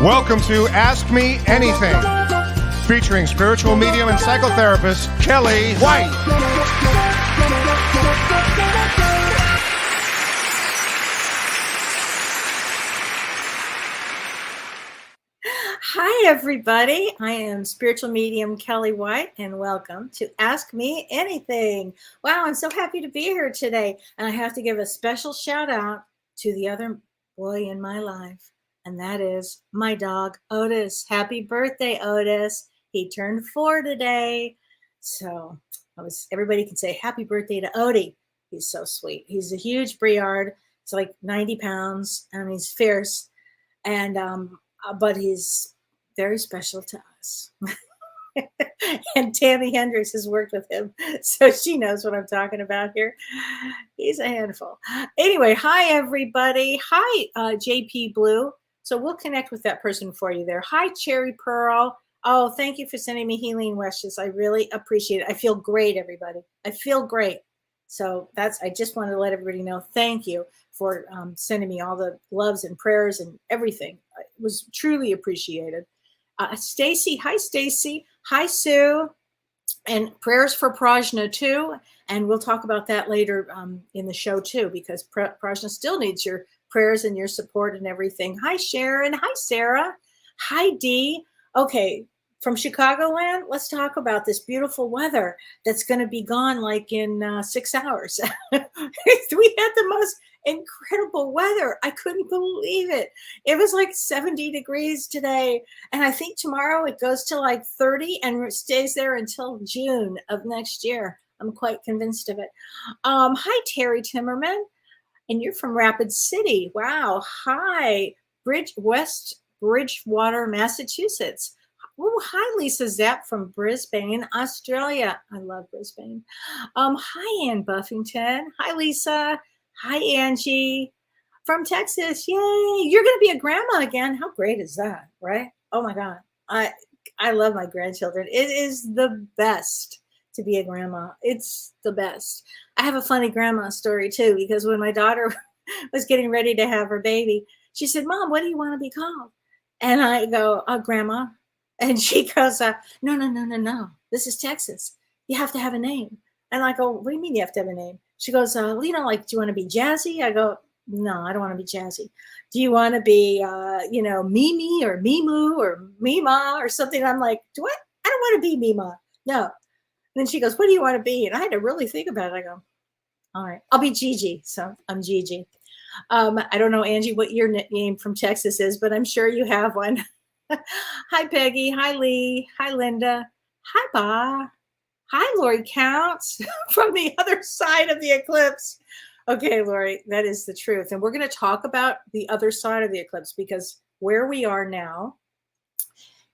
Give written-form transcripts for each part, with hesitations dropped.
Welcome to Ask Me Anything, featuring spiritual medium and psychotherapist Kellee White. Hi, everybody. I am spiritual medium Kellee White, and welcome to Ask Me Anything. Wow, I'm so happy to be here today. And I have to give a special shout out to the other boy in my life, and that is my dog, Otis. Happy birthday, Otis. He turned 4 today. So everybody can say happy birthday to Odie. He's so sweet. He's a huge Briard. He's like 90 pounds, and he's fierce. And but he's very special to us. And Tammy Hendricks has worked with him, so she knows what I'm talking about here. He's a handful. Anyway, hi, everybody. Hi, JP Blue. So we'll connect with that person for you there. Hi, Cherry Pearl. Oh, thank you for sending me healing wishes. I really appreciate it. I feel great, everybody. I feel great. So I just wanted to let everybody know, thank you for sending me all the loves and prayers and everything. It was truly appreciated. Stacy, hi, Stacy. Hi, Sue. And prayers for Prajna, too. And we'll talk about that later in the show, too, because Prajna still needs your prayers and your support and everything. Hi, Sharon. Hi, Sarah. Hi, Dee. Okay, from Chicagoland, let's talk about this beautiful weather that's going to be gone like in 6 hours. We had the most incredible weather. I couldn't believe it. It was like 70 degrees today. And I think tomorrow it goes to like 30 and stays there until June of next year. I'm quite convinced of it. Hi, Terry Timmerman. And you're from Rapid City. Wow. Hi, West Bridgewater, Massachusetts. Oh, hi, Lisa Zapp from Brisbane, Australia. I love Brisbane. Hi, Ann Buffington. Hi, Lisa. Hi, Angie from Texas. Yay. You're going to be a grandma again. How great is that, right? Oh, my God. I love my grandchildren. It is the best to be a grandma. It's the best. I have a funny grandma story, too, because when my daughter was getting ready to have her baby, she said, Mom, what do you want to be called? And I go, Grandma. And she goes, no. This is Texas. You have to have a name. And I go, what do you mean you have to have a name? She goes, like, do you want to be Jazzy? I go, no, I don't want to be Jazzy. Do you want to be, Mimi or Mimu or Mima or something? I'm like, what? I don't want to be Mima. No. And then she goes, what do you want to be? And I had to really think about it. I go, all right, I'll be Gigi. So I'm Gigi. I don't know, Angie, what your name from Texas is, but I'm sure you have one. Hi, Peggy. Hi, Lee. Hi, Linda. Hi, Ba. Hi, Lori Counts from the other side of the eclipse. Okay, Lori, that is the truth. And we're going to talk about the other side of the eclipse because where we are now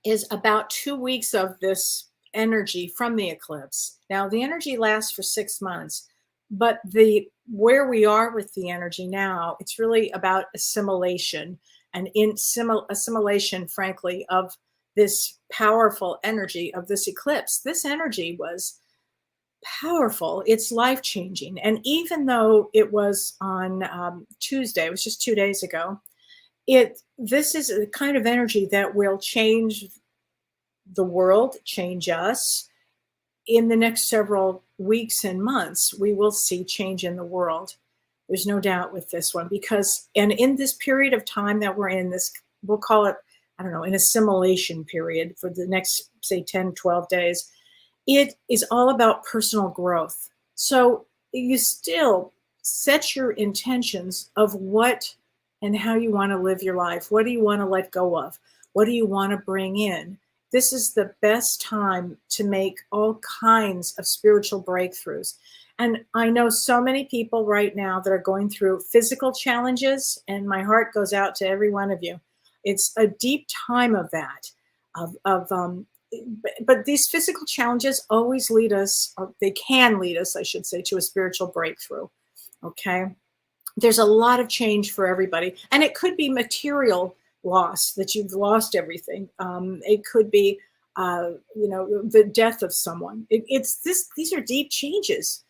is about 2 weeks of this energy from the eclipse. Now, the energy lasts for 6 months, but where we are with the energy now, it's really about assimilation. And in assimilation, frankly, of this powerful energy of this eclipse. This energy was powerful. It's life-changing. And even though it was on Tuesday, it was just 2 days ago, this is a kind of energy that will change the world, change us. In the next several weeks and months, we will see change in the world. There's no doubt with this one and in this period of time that we're in this, we'll call it, I don't know, an assimilation period for the next, say, 10, 12 days. It is all about personal growth. So you still set your intentions of what and how you want to live your life. What do you want to let go of? What do you want to bring in? This is the best time to make all kinds of spiritual breakthroughs. And I know so many people right now that are going through physical challenges, and my heart goes out to every one of you. It's a deep time of that, but these physical challenges always lead us, or they can lead us, I should say, to a spiritual breakthrough. Okay, there's a lot of change for everybody, and it could be material loss, that you've lost everything. It could be, the death of someone. These are deep changes.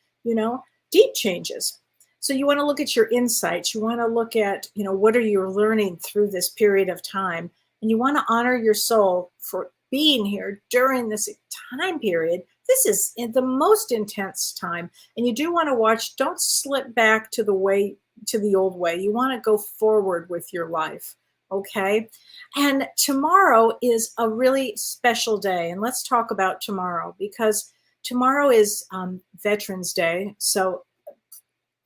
Deep changes. So you want to look at your insights. You want to look at, what are you learning through this period of time? and you want to honor your soul for being here during this time period. This is the most intense time, and you do want to watch. Don't slip back to the old way. You want to go forward with your life. Okay. And tomorrow is a really special day. And let's talk about tomorrow, because tomorrow is Veterans Day. So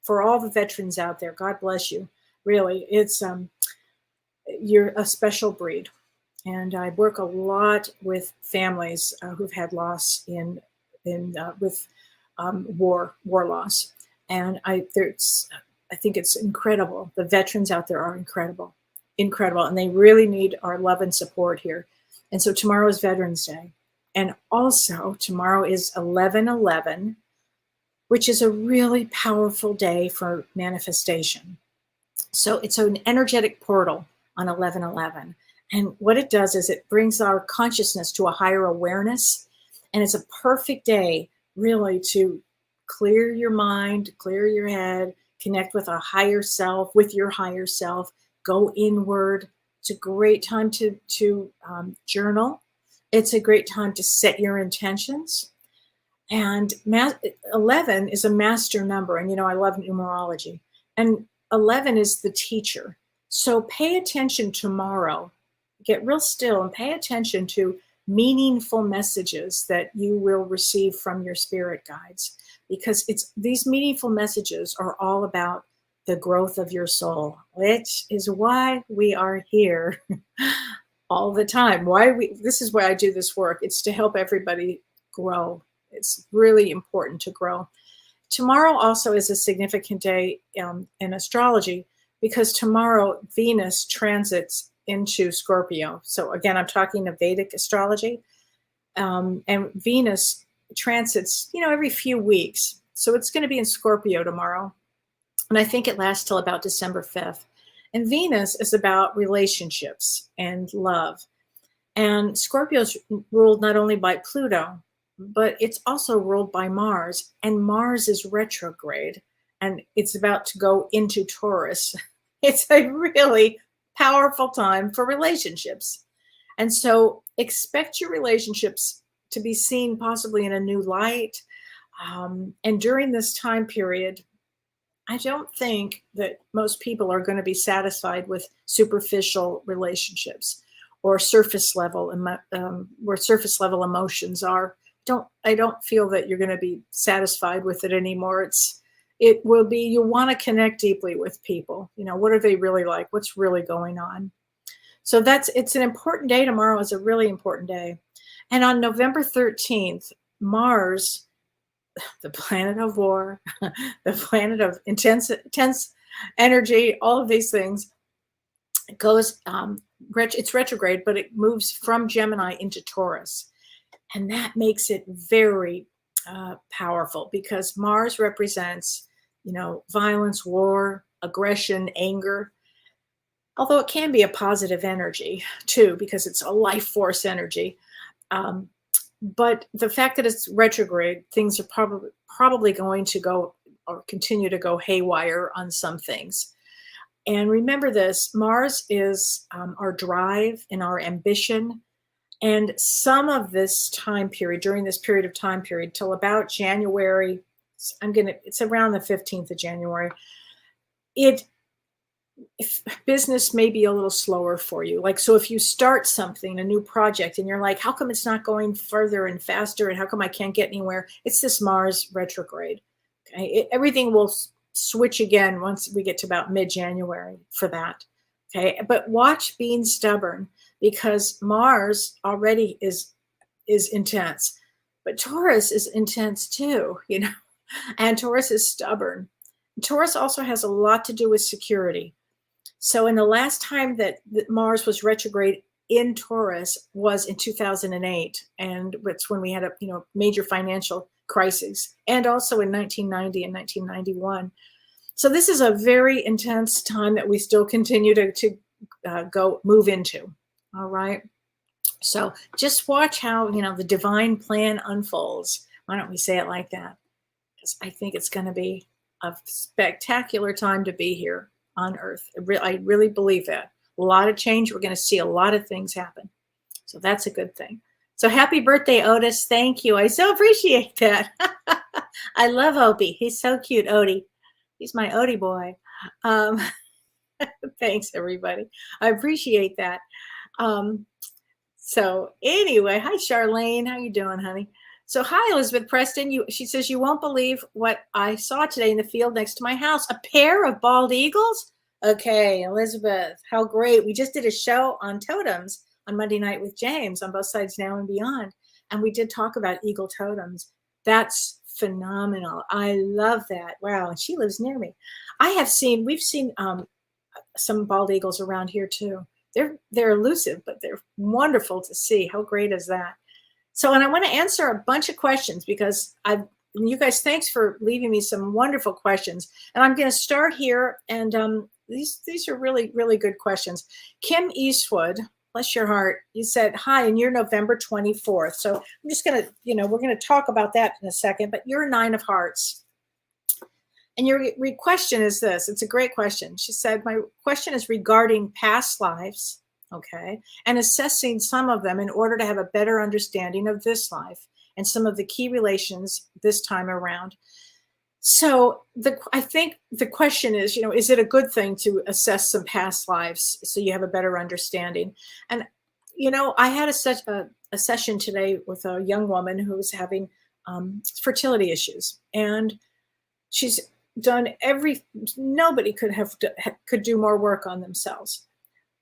for all the veterans out there, God bless you. Really, it's you're a special breed. And I work a lot with families who've had loss with war loss. And I think it's incredible. The veterans out there are incredible, and they really need our love and support here. And so tomorrow is Veterans Day, and also tomorrow is 11/11, which is a really powerful day for manifestation. So it's an energetic portal on 11/11, and what it does is it brings our consciousness to a higher awareness, and it's a perfect day really to clear your mind, clear your head, connect with a higher self, with your higher self, go inward. It's a great time to journal. It's a great time to set your intentions. And 11 is a master number. And, I love numerology. And 11 is the teacher. So pay attention tomorrow. Get real still and pay attention to meaningful messages that you will receive from your spirit guides, because these meaningful messages are all about the growth of your soul, which is why we are here all the time. This is why I do this work. It's to help everybody grow. It's really important to grow. Tomorrow also is a significant day in astrology, because tomorrow Venus transits into Scorpio. So again, I'm talking of Vedic astrology, and Venus transits, every few weeks. So it's going to be in Scorpio tomorrow. And I think it lasts till about December 5th. And Venus is about relationships and love. And Scorpio's ruled not only by Pluto, but it's also ruled by Mars. And Mars is retrograde, and it's about to go into Taurus. It's a really powerful time for relationships. And so expect your relationships to be seen possibly in a new light. And during this time period, I don't think that most people are going to be satisfied with superficial relationships or surface level, where surface level emotions are. I don't feel that you're going to be satisfied with it anymore. It will be, you want to connect deeply with people. What are they really like? What's really going on? So it's an important day. Tomorrow is a really important day. And on November 13th, Mars, the planet of war, the planet of intense energy, all of these things, goes, it's retrograde, but it moves from Gemini into Taurus. And that makes it very powerful, because Mars represents, violence, war, aggression, anger. Although it can be a positive energy too, because it's a life force energy. But the fact that it's retrograde, things are probably going to go or continue to go haywire on some things. And remember this, Mars is our drive and our ambition. And some of this time period, during this period of time period, till about January, it's around the 15th of January, business may be a little slower for you. So if you start something, a new project, and you're like, how come it's not going further and faster? And how come I can't get anywhere? It's this Mars retrograde. Okay. Everything will switch again once we get to about mid-January for that. Okay. But watch being stubborn, because Mars already is intense, but Taurus is intense too, and Taurus is stubborn. Taurus also has a lot to do with security. So in the last time that Mars was retrograde in Taurus was in 2008. And it's when we had a major financial crisis, and also in 1990 and 1991. So this is a very intense time that we still continue to move into. All right. So just watch how, the divine plan unfolds. Why don't we say it like that? Because I think it's going to be a spectacular time to be here on Earth. I really believe that. a lot of change. We're going to see a lot of things happen. So that's a good thing. So happy birthday, Otis. Thank you. I so appreciate that. I love Opie. He's so cute, Odie. He's my Odie boy. Thanks, everybody. I appreciate that. So anyway, hi, Charlene. How you doing, honey? So hi, Elizabeth Preston. She says, you won't believe what I saw today in the field next to my house. A pair of bald eagles? Okay, Elizabeth, how great. We just did a show on totems on Monday night with James on Both Sides Now and Beyond. And we did talk about eagle totems. That's phenomenal. I love that. Wow. And she lives near me. We've seen some bald eagles around here too. They're elusive, but they're wonderful to see. How great is that? So, and I want to answer a bunch of questions because you guys, thanks for leaving me some wonderful questions. And I'm going to start here. And these are really, really good questions. Kim Eastwood, bless your heart, you said, hi, and you're November 24th. So I'm just going to, we're going to talk about that in a second, but you're a 9 of hearts. And your question is this. It's a great question. She said, my question is regarding past lives, okay, and assessing some of them in order to have a better understanding of this life and some of the key relations this time around. So I think the question is, is it a good thing to assess some past lives so you have a better understanding? And, I had a session today with a young woman who was having fertility issues, and she's done nobody could do more work on themselves.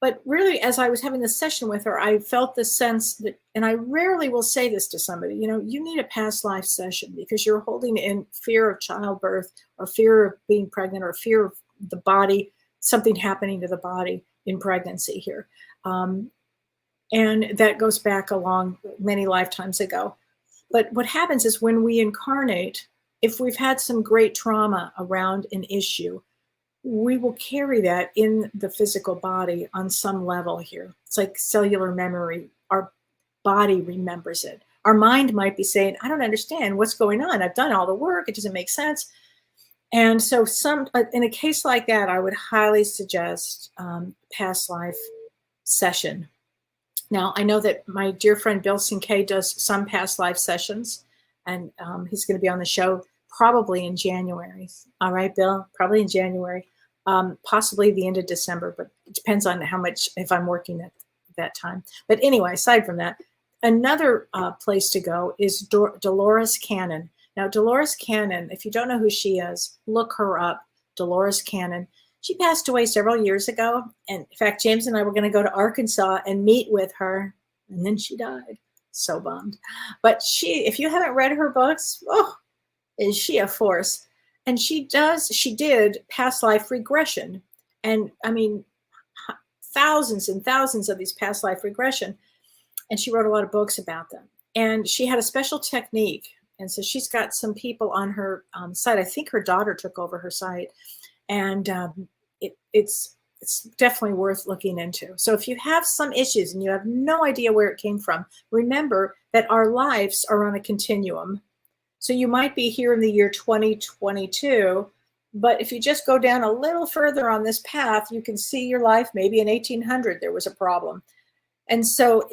But really, as I was having this session with her, I felt the sense that, and I rarely will say this to somebody, you need a past life session because you're holding in fear of childbirth or fear of being pregnant or fear of the body, something happening to the body in pregnancy here. And that goes back along many lifetimes ago. But what happens is when we incarnate, if we've had some great trauma around an issue, we will carry that in the physical body on some level here. It's like cellular memory. Our body remembers it. Our mind might be saying, I don't understand what's going on. I've done all the work. It doesn't make sense. And so in a case like that, I would highly suggest past life session. Now, I know that my dear friend Bill Sinkay does some past life sessions, and he's going to be on the show probably in January. All right, Bill, probably in January. Possibly the end of December, but it depends on how much, if I'm working at that time. But anyway, aside from that, another place to go is Dolores Cannon. Now, Dolores Cannon, if you don't know who she is, look her up, Dolores Cannon. She passed away several years ago. And in fact, James and I were going to go to Arkansas and meet with her, and then she died. So bummed. But if you haven't read her books, is she a force? And she did past life regression. And I mean, thousands and thousands of these past life regression. And she wrote a lot of books about them. And she had a special technique. And so she's got some people on her site. I think her daughter took over her site. And it's definitely worth looking into. So if you have some issues and you have no idea where it came from, remember that our lives are on a continuum. So you might be here in the year 2022, but if you just go down a little further on this path, you can see your life. Maybe in 1800, there was a problem. And so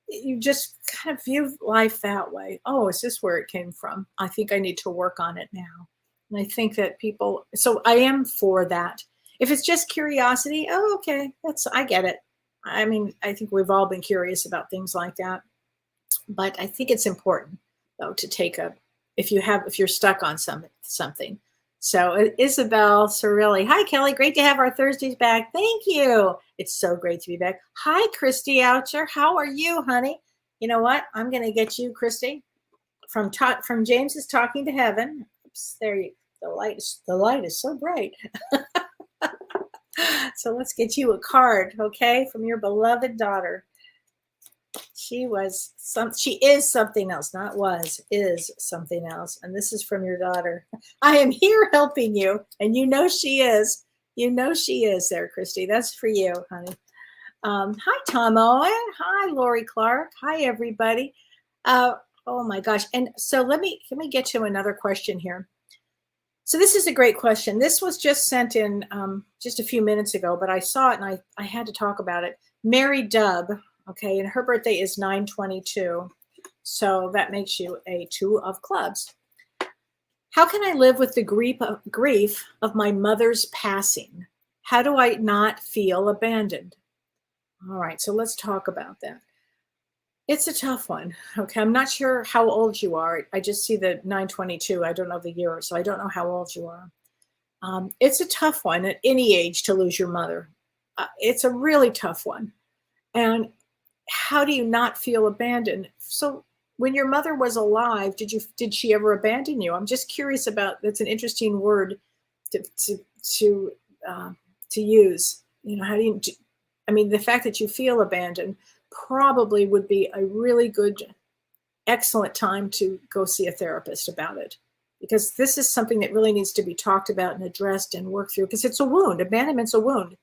you just kind of view life that way. Oh, is this where it came from? I think I need to work on it now. And I think that so I am for that. If it's just curiosity, okay, I get it. I mean, I think we've all been curious about things like that. But I think it's important, though, to take if you're stuck on something. So Isabel Cirilli, hi Kelly, great to have our Thursdays back. Thank you. It's so great to be back. Hi Christy Oucher, how are you, honey? You know what? I'm going to get you, Christy, from James's Talking to Heaven. Oops, there you. The light is so bright. So let's get you a card, okay, from your beloved daughter. She is something else, not was, is something else. And this is from your daughter. I am here helping you. And she is. She is there, Christy. That's for you, honey. Hi, Tom Owen. Hi, Lori Clark. Hi, everybody. Oh my gosh. And so let me get to another question here. So this is a great question. This was just sent in just a few minutes ago, but I saw it and I had to talk about it. Mary Dubb, okay, and her birthday is 9/22. So that makes you a 2 of clubs. How can I live with the grief of my mother's passing? How do I not feel abandoned? All right, so let's talk about that. It's a tough one. Okay, I'm not sure how old you are. I just see the 9/22. I don't know the year, so I don't know how old you are. It's a tough one at any age to lose your mother. It's a really tough one. And how do you not feel abandoned? So when your mother was alive, did she ever abandon you? I'm just curious about. That's an interesting word to use. You know, how do you? I mean, the fact that you feel abandoned probably would be a really good, excellent time to go see a therapist about it, because this is something that really needs to be talked about and addressed and worked through, because it's a wound. Abandonment's a wound.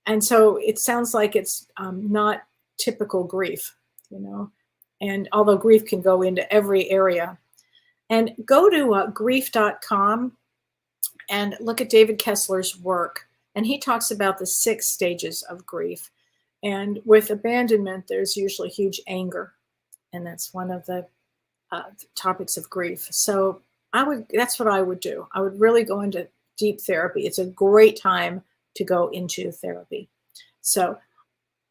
And so it sounds like it's not typical grief, you know, and although grief can go into every area. And go to grief.com and look at David Kessler's work. And he talks about the 6 stages of grief. And with abandonment, there's usually huge anger. And that's one of the topics of grief. So that's what I would do. I would really go into deep therapy. It's a great time to go into therapy. So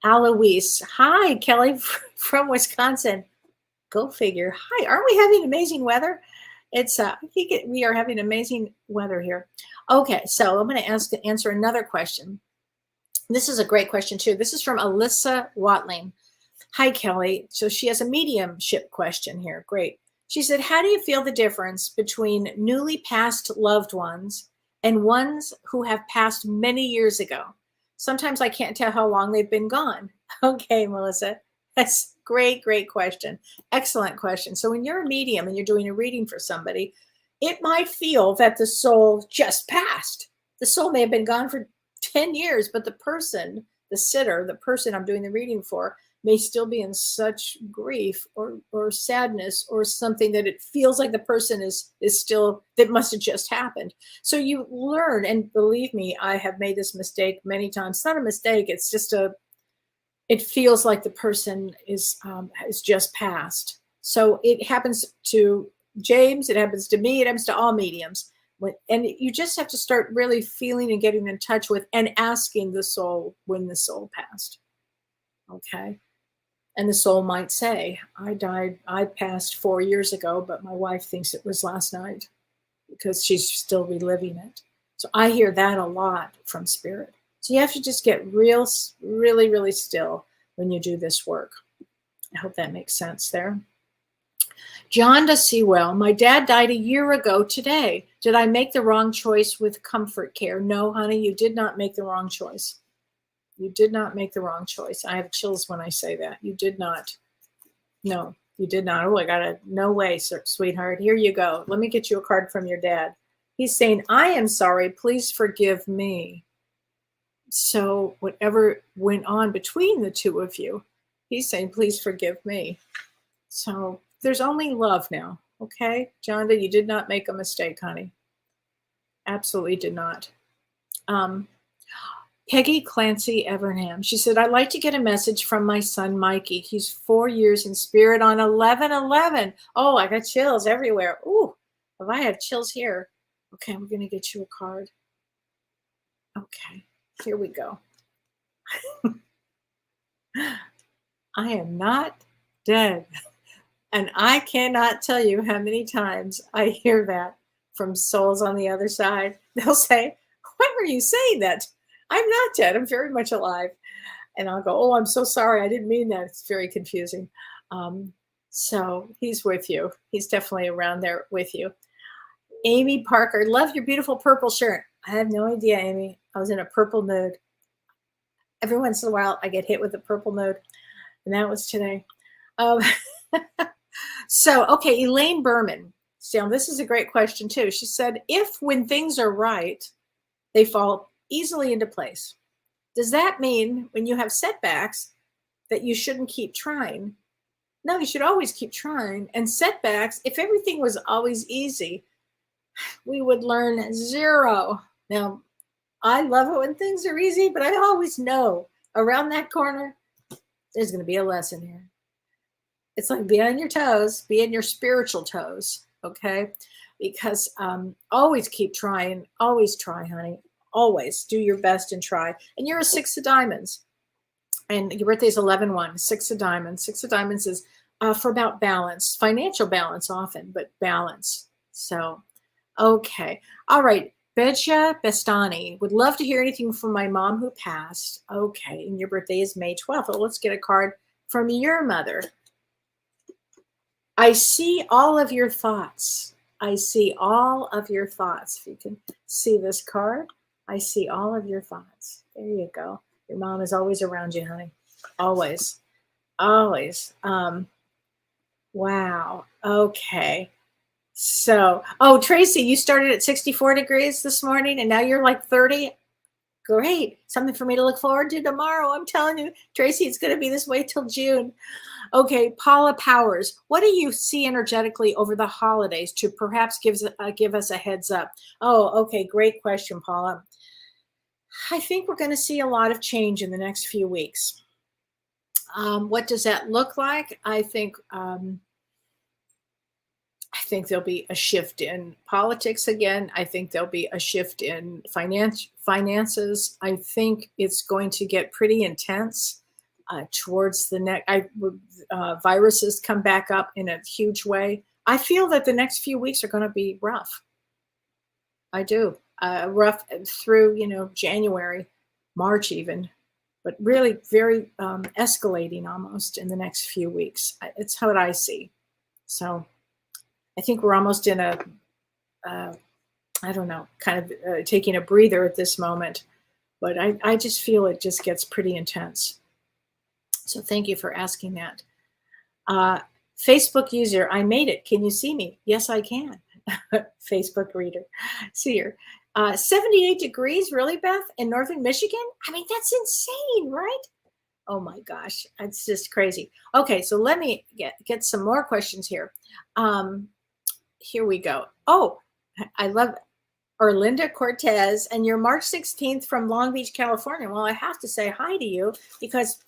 Aloise, hi, Kellee from Wisconsin. Go figure. Hi, aren't we having amazing weather? It's I think we are having amazing weather here. Okay, so I'm going to answer another question. This is a great question too. This is from Alyssa Watling. Hi, Kellee. So she has a mediumship question here. Great. She said, how do you feel the difference between newly passed loved ones and ones who have passed many years ago? Sometimes I can't tell how long they've been gone. Okay, Melissa, that's great question. Excellent question. So when you're a medium and you're doing a reading for somebody, it might feel that the soul just passed. The soul may have been gone for 10 years, but the person, the sitter, the person I'm doing the reading for, may still be in such grief or sadness or something that it feels like the person is still, that must have just happened. So you learn, and believe me, I have made this mistake many times. It's not a mistake. It's just it feels like the person is has just passed. So it happens to James, it happens to me, it happens to all mediums. And you just have to start really feeling and getting in touch with and asking the soul when the soul passed. Okay. And the soul might say, I passed 4 years ago, but my wife thinks it was last night because she's still reliving it. So I hear that a lot from spirit. So you have to just get really still when you do this work. I hope that makes sense there. John to Sewell, my dad died a year ago today. Did I make the wrong choice with comfort care? No, honey, you did not make the wrong choice. You did not make the wrong choice. I have chills when I say that. You did not. No, you did not. Oh, I got a no way, sweetheart. Here you go. Let me get you a card from your dad. He's saying, I am sorry. Please forgive me. So whatever went on between the two of you, he's saying, please forgive me. So there's only love now. Okay, Jonda, you did not make a mistake, honey. Absolutely did not. Peggy Clancy Evernham. She said, I'd like to get a message from my son, Mikey. He's 4 years in spirit on 11/11. Oh, I got chills everywhere. Ooh, have I had chills here? Okay, I'm going to get you a card. Okay, here we go. I am not dead. And I cannot tell you how many times I hear that from souls on the other side. They'll say, why are you saying that? I'm not dead. I'm very much alive. And I'll go, oh, I'm so sorry. I didn't mean that. It's very confusing. So he's with you. He's definitely around there with you. Amy Parker, love your beautiful purple shirt. I have no idea, Amy. I was in a purple mood. Every once in a while, I get hit with a purple mood. And that was today. So, okay, Elaine Berman. So this is a great question, too. She said, if when things are right, they fall easily into place, does that mean when you have setbacks that you shouldn't keep trying? No, you should always keep trying. And setbacks, if everything was always easy, we would learn zero. Now, I love it when things are easy, but I always know around that corner, there's going to be a lesson here. It's like be on your toes, be on your spiritual toes, okay? Because always keep trying, always try, honey. Always do your best and try. And you're a 6 of diamonds. And your birthday is 11/1, 6 of diamonds. 6 of diamonds is for about balance, financial balance often, but balance. So, okay. All right. Beja Bestani would love to hear anything from my mom who passed. Okay. And your birthday is May 12th. Well, let's get a card from your mother. I see all of your thoughts. I see all of your thoughts. If you can see this card, I see all of your thoughts. There you go. Your mom is always around you, honey. Always. Always. Wow. Okay. So, oh, Tracy, you started at 64 degrees this morning and now you're like 30. Great. Something for me to look forward to tomorrow. I'm telling you, Tracy, it's going to be this way till June. Okay, Paula Powers, what do you see energetically over the holidays to perhaps give us a heads up? Oh, okay, great question, Paula. I think we're going to see a lot of change in the next few weeks. What does that look like? I think there'll be a shift in politics again. I think there'll be a shift in finances. I think it's going to get pretty intense towards the next. Viruses come back up in a huge way. I feel that the next few weeks are going to be rough. I do. Rough through, January, March even, but really very escalating almost in the next few weeks. It's what I see. So I think we're almost in a, I don't know, kind of taking a breather at this moment, but I just feel it just gets pretty intense. So thank you for asking that. Facebook user, I made it. Can you see me? Yes, I can. Facebook reader, seer. 78 degrees, really, Beth, in northern Michigan? I mean, that's insane, right? Oh my gosh, it's just crazy. Okay, so let me get some more questions here. Here we go. Oh, I love Erlinda Cortez, and you're March 16th from Long Beach, California. Well, I have to say hi to you because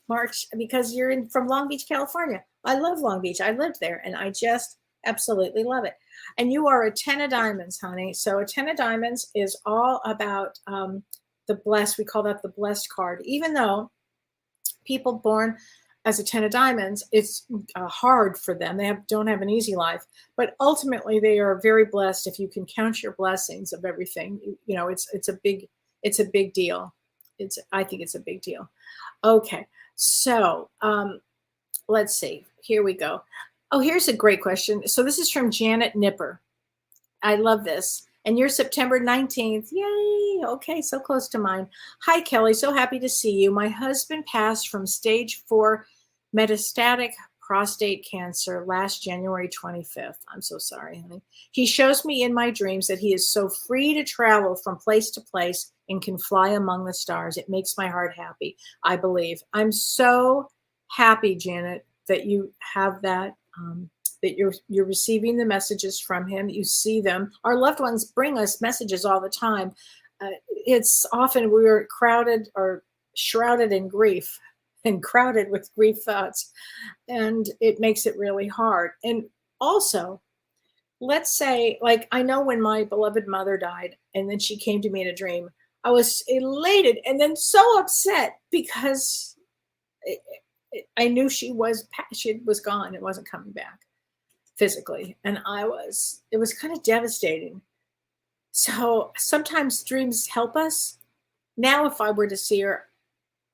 you're from Long Beach, California. I love Long Beach. I lived there, and I just absolutely love it. And you are a 10 of diamonds, honey. So a 10 of diamonds is all about the blessed. We call that the blessed card. Even though people born as a 10 of diamonds, it's hard for them. They don't have an easy life, but ultimately they are very blessed. If you can count your blessings of everything, it's a big deal. I think it's a big deal. Okay, so let's see. Here we go. Oh, here's a great question. So this is from Janet Nipper. I love this. And you're September 19th. Yay. Okay, so close to mine. Hi, Kellee. So happy to see you. My husband passed from stage 4 metastatic prostate cancer last January 25th. I'm so sorry, honey. He shows me in my dreams that he is so free to travel from place to place and can fly among the stars. It makes my heart happy, I believe. I'm so happy, Janet, that you have that. That you're receiving the messages from him. You see them. Our loved ones bring us messages all the time. It's often we're crowded or shrouded in grief and crowded with grief thoughts. And it makes it really hard. And also, let's say, like, I know when my beloved mother died and then she came to me in a dream, I was elated and then so upset because I knew she was gone and wasn't coming back physically. And it was kind of devastating. So sometimes dreams help us. Now, if I were to see her,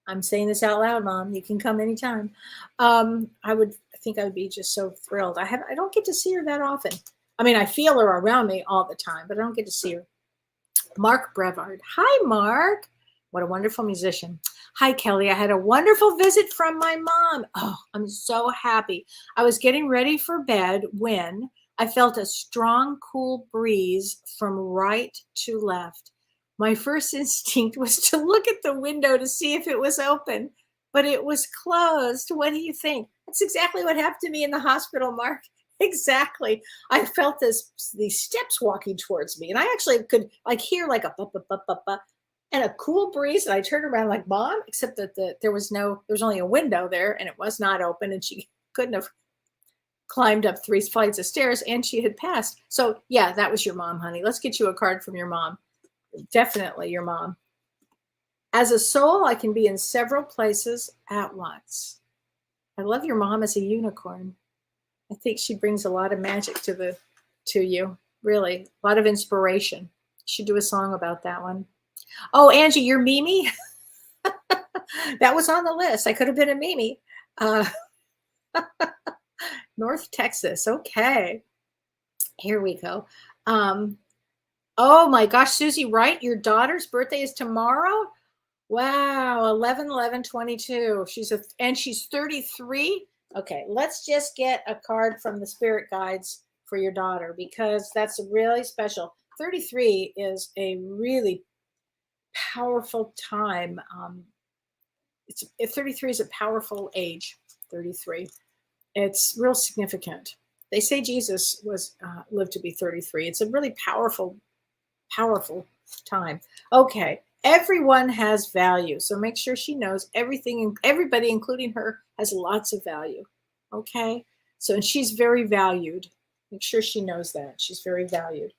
I'm saying this out loud, Mom, you can come anytime. I think I would be just so thrilled. I don't get to see her that often. I mean, I feel her around me all the time, but I don't get to see her. Mark Brevard. Hi, Mark. What a wonderful musician. Hi, Kellee. I had a wonderful visit from my mom. Oh, I'm so happy. I was getting ready for bed when I felt a strong, cool breeze from right to left. My first instinct was to look at the window to see if it was open, but it was closed. What do you think? That's exactly what happened to me in the hospital, Mark. Exactly. I felt these steps walking towards me, and I actually could like hear like a bup, bup, bup, bup, bup, and a cool breeze. And I turned around like, Mom, except that there was only a window there, and it was not open, and she couldn't have climbed up 3 flights of stairs, and she had passed. So yeah, that was your mom, honey. Let's get you a card from your mom. Definitely your mom. As a soul, I can be in several places at once. I love your mom as a unicorn. I think she brings a lot of magic to you. Really, a lot of inspiration. You should do a song about that one. Oh, Angie, you're Mimi. That was on the list. I could have been a Mimi. North Texas. Okay. Here we go. Oh my gosh, Susie Wright, your daughter's birthday is tomorrow? Wow, 11/11/22. She's 33. Okay, let's just get a card from the spirit guides for your daughter, because that's really special. 33 is a really powerful time. 33 is a powerful age. 33. It's real significant. They say Jesus lived to be 33. It's a really powerful time. Okay. Everyone has value. So make sure she knows everything, everybody, including her, has lots of value. Okay. So, and she's very valued. Make sure she knows that. She's very valued.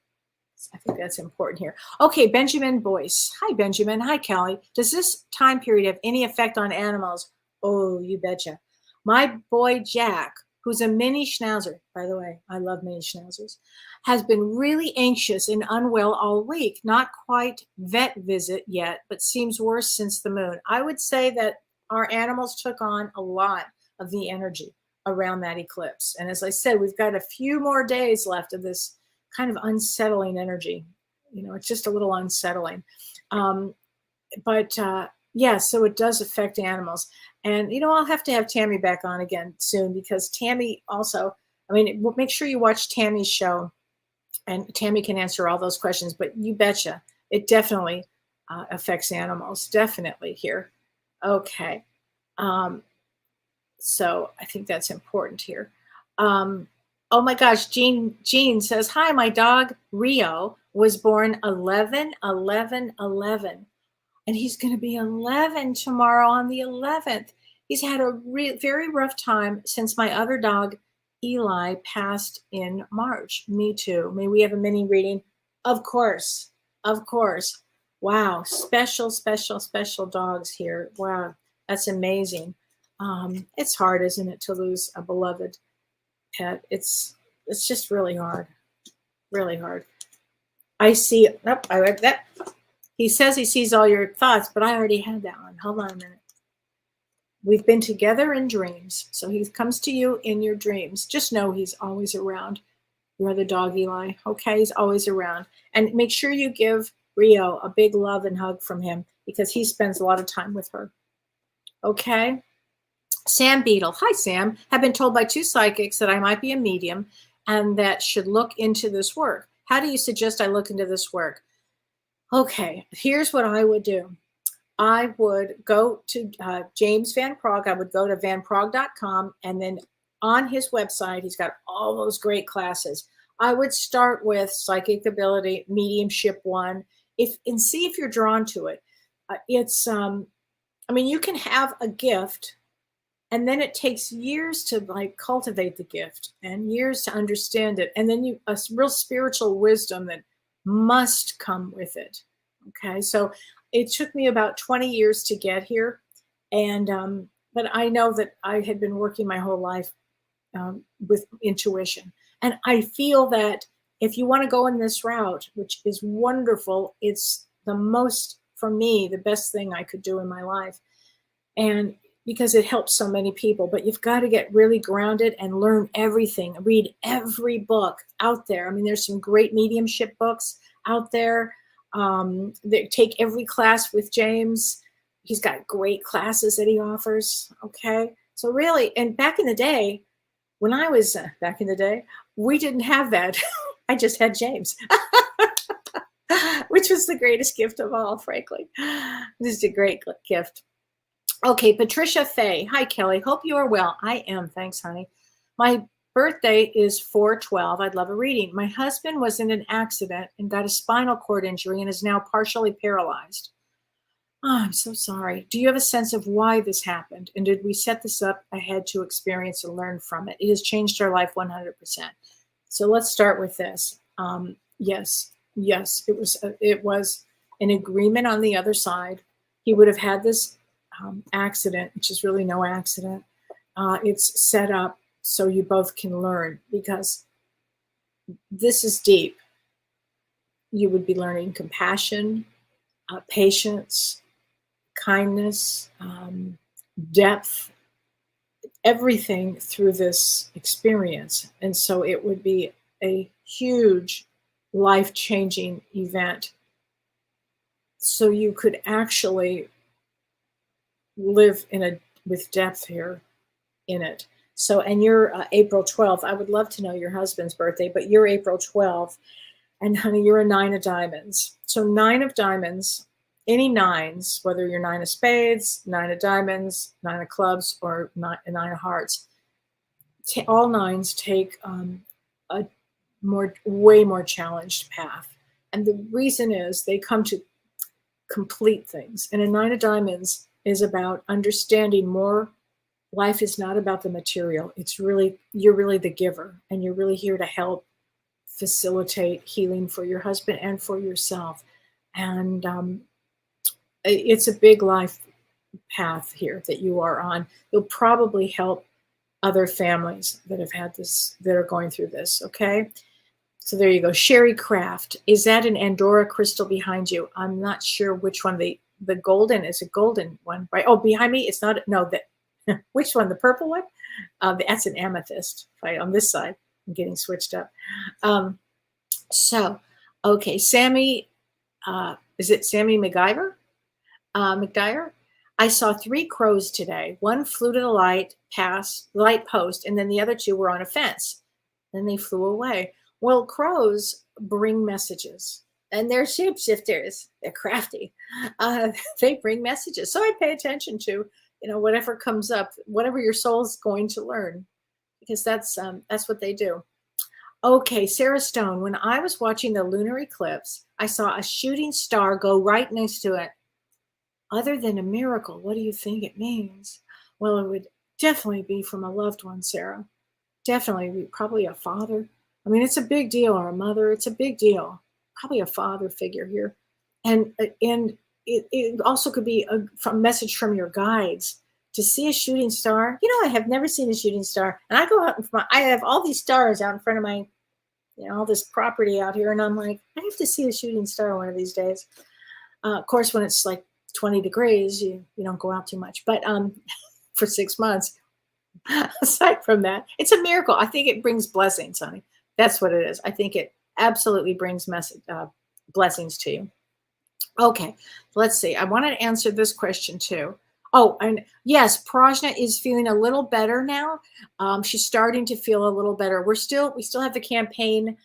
I think that's important here. Okay. Benjamin Boyce. Hi, Benjamin. Hi, Kelly. Does this time period have any effect on animals? Oh, you betcha. My boy, Jack, who's a mini schnauzer, by the way, I love mini schnauzers, has been really anxious and unwell all week. Not quite vet visit yet, but seems worse since the moon. I would say that our animals took on a lot of the energy around that eclipse. And as I said, we've got a few more days left of this kind of unsettling energy. You know, it's just a little unsettling. Yeah, so it does affect animals. And, I'll have to have Tammy back on again soon, because Tammy also, make sure you watch Tammy's show, and Tammy can answer all those questions, but you betcha, it definitely affects animals, definitely here. Okay. So I think that's important here. Oh my gosh, Jean says, hi, my dog Rio was born 11/11/11. And he's going to be 11 tomorrow on the 11th. He's had a very rough time since my other dog, Eli, passed in March. Me too. May we have a mini reading? Of course. Of course. Wow. Special, special, special dogs here. Wow. That's amazing. It's hard, isn't it, to lose a beloved pet? It's just really hard. Really hard. I see. Nope, I read that. He says he sees all your thoughts, but I already had that one. Hold on a minute. We've been together in dreams. So he comes to you in your dreams. Just know he's always around. Your other dog, Eli. Okay, he's always around. And make sure you give Rio a big love and hug from him, because he spends a lot of time with her. Okay? Sam Beetle. Hi, Sam. Have been told by 2 psychics that I might be a medium and that should look into this work. How do you suggest I look into this work? Okay, here's what I would do. I would go to James Van Praagh. I would go to vanpraagh.com, and then on his website, he's got all those great classes. I would start with Psychic Ability, Mediumship 1, and see if you're drawn to it. You can have a gift, and then it takes years to cultivate the gift and years to understand it. And then a real spiritual wisdom that must come with it. Okay, so it took me about 20 years to get here, and but I know that I had been working my whole life with intuition, and I feel that if you want to go in this route, which is wonderful, it's for me the best thing I could do in my life, and because it helps so many people. But you've got to get really grounded and learn everything. Read every book out there. There's some great mediumship books out there. They take every class with James. He's got great classes that he offers. Okay. So really, and back in the day, when I was back in the day, we didn't have that. I just had James, which was the greatest gift of all, frankly. This is a great gift. Okay, Patricia Fay. Hi, Kelly. Hope you are well. I am. Thanks, honey. My Birthday is 4/12. I'd love a reading. My husband was in an accident and got a spinal cord injury and is now partially paralyzed. Oh, I'm so sorry. Do you have a sense of why this happened? And did we set this up ahead to experience and learn from it? It has changed our life 100%. So let's start with this. Yes, it was an agreement on the other side. He would have had this accident, which is really no accident. It's set up so you both can learn, because this is deep. You would be learning compassion, patience, kindness, depth, everything through this experience. And so it would be a huge life-changing event. So you could actually live with depth here in it. So, and you're April 12th. I would love to know your husband's birthday, but you're April 12th. And honey, you're a 9 of diamonds. So 9 of diamonds, any nines, whether you're 9 of spades, 9 of diamonds, 9 of clubs, or 9 of hearts, all nines take a way more challenged path. And the reason is they come to complete things. And a 9 of diamonds is about understanding more. Life is not about the material. You're really the giver, and you're really here to help facilitate healing for your husband and for yourself. And it's a big life path here that you are on. You'll probably help other families that have had this, that are going through this. Okay. So there you go. Sherry Craft. Is that an Andorra crystal behind you? I'm not sure which one. The golden is a golden one, right? Oh, behind me. It's not. No, which one? The purple one? That's an amethyst, right? On this side. I'm getting switched up. Okay. Sammy, is it Sammy McGyver? McDyer? I saw 3 crows today. One flew to the light post, and then the other 2 were on a fence. Then they flew away. Well, crows bring messages, and they're shapeshifters. They're crafty. They bring messages. So I pay attention to, whatever comes up, whatever your soul's going to learn, because that's what they do. Okay, Sarah Stone. When I was watching the lunar eclipse, I saw a shooting star go right next to it. Other than a miracle, what do you think it means? Well, it would definitely be from a loved one, Sarah. Definitely, probably a father. I mean, it's a big deal, or a mother. It's a big deal. Probably a father figure here. And it also could be a message from your guides to see a shooting star. I have never seen a shooting star. And I go out I have all these stars out in front of my, all this property out here. And I'm like, I have to see a shooting star one of these days. Of course, when it's like 20 degrees, you don't go out too much. But for 6 months, aside from that, it's a miracle. I think it brings blessings, honey. That's what it is. I think it absolutely brings blessings to you. Okay, let's see. I want to answer this question too. Oh, and yes, Prajna is feeling a little better now. She's starting to feel a little better. We still have the campaign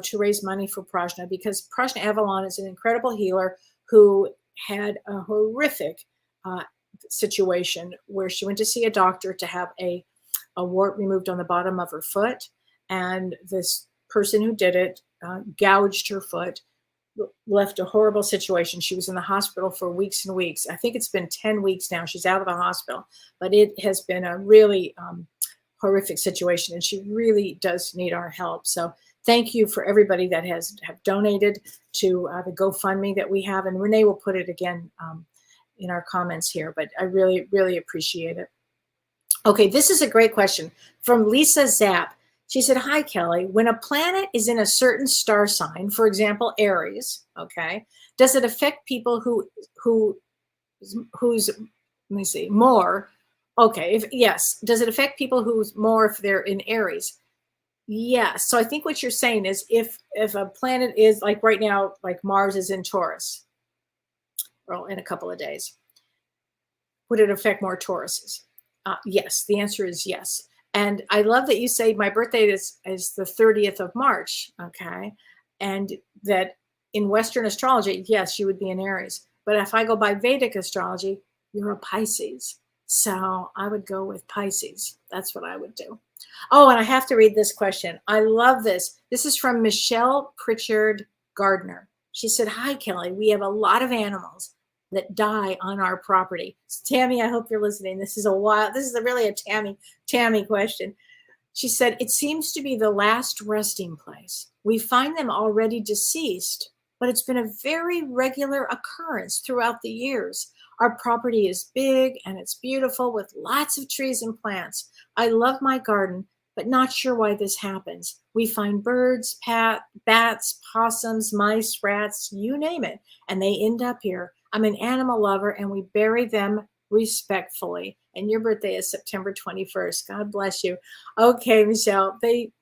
to raise money for Prajna, because Prajna Avalon is an incredible healer who had a horrific situation where she went to see a doctor to have a wart removed on the bottom of her foot. And this person who did it gouged her foot, left a horrible situation. She was in the hospital for weeks and weeks. I think it's been 10 weeks now. She's out of the hospital, but it has been a really horrific situation, and she really does need our help. So thank you for everybody that have donated to the GoFundMe that we have. And Renee will put it again in our comments here, but I really, really appreciate it. Okay, this is a great question from Lisa Zapp. She said, hi, Kellee. When a planet is in a certain star sign, for example, Aries, okay, does it affect people who's, let me see, more? Okay, yes. Does it affect people who's more if they're in Aries? Yes. So I think what you're saying is if a planet is like right now, like Mars is in Taurus, well, in a couple of days, would it affect more Tauruses? Yes. The answer is yes. And I love that you say my birthday is the 30th of March, okay? And that in Western astrology, yes, you would be an Aries. But if I go by Vedic astrology, you're a Pisces. So I would go with Pisces. That's what I would do. Oh, and I have to read this question. I love this. This is from Michelle Pritchard Gardner. She said, "Hi, Kellee. We have a lot of animals that die on our property." Tammy, I hope you're listening. This is really a Tammy question. She said, "It seems to be the last resting place. We find them already deceased, but it's been a very regular occurrence throughout the years. Our property is big and it's beautiful with lots of trees and plants. I love my garden, but not sure why this happens. We find birds, bats, possums, mice, rats, you name it, and they end up here. I'm an animal lover and we bury them respectfully." And your birthday is September 21st. God bless you. Okay, Michelle, they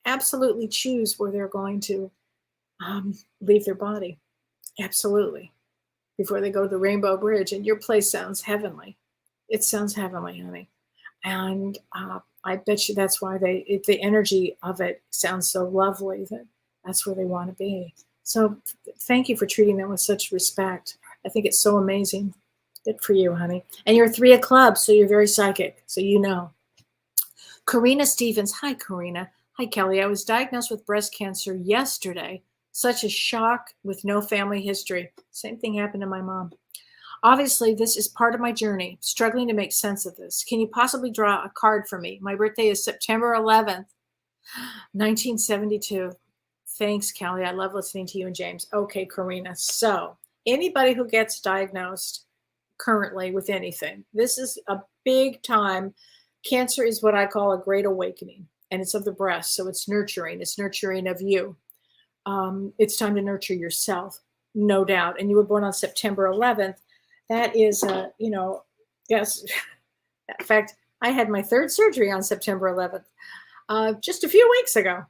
absolutely choose where they're going to leave their body. Absolutely. Before they go to the Rainbow Bridge. And your place sounds heavenly. It sounds heavenly, honey. And I bet you that's why the energy of it sounds so lovely that's where they want to be. So thank you for treating them with such respect. I think it's so amazing. Good for you, honey. And you're 3 of clubs, so you're very psychic. So you know. Karina Stevens. Hi, Karina. Hi, Kellee. I was diagnosed with breast cancer yesterday. Such a shock with no family history. Same thing happened to my mom. Obviously, this is part of my journey, struggling to make sense of this. Can you possibly draw a card for me? My birthday is September 11th, 1972. Thanks, Kellee. I love listening to you and James. Okay, Karina. So anybody who gets diagnosed currently with anything, this is a big time. Cancer is what I call a great awakening, and it's of the breast. So it's nurturing. It's nurturing of you. It's time to nurture yourself, no doubt. And you were born on September 11th. That is, yes. In fact, I had my 3rd surgery on September 11th, just a few weeks ago.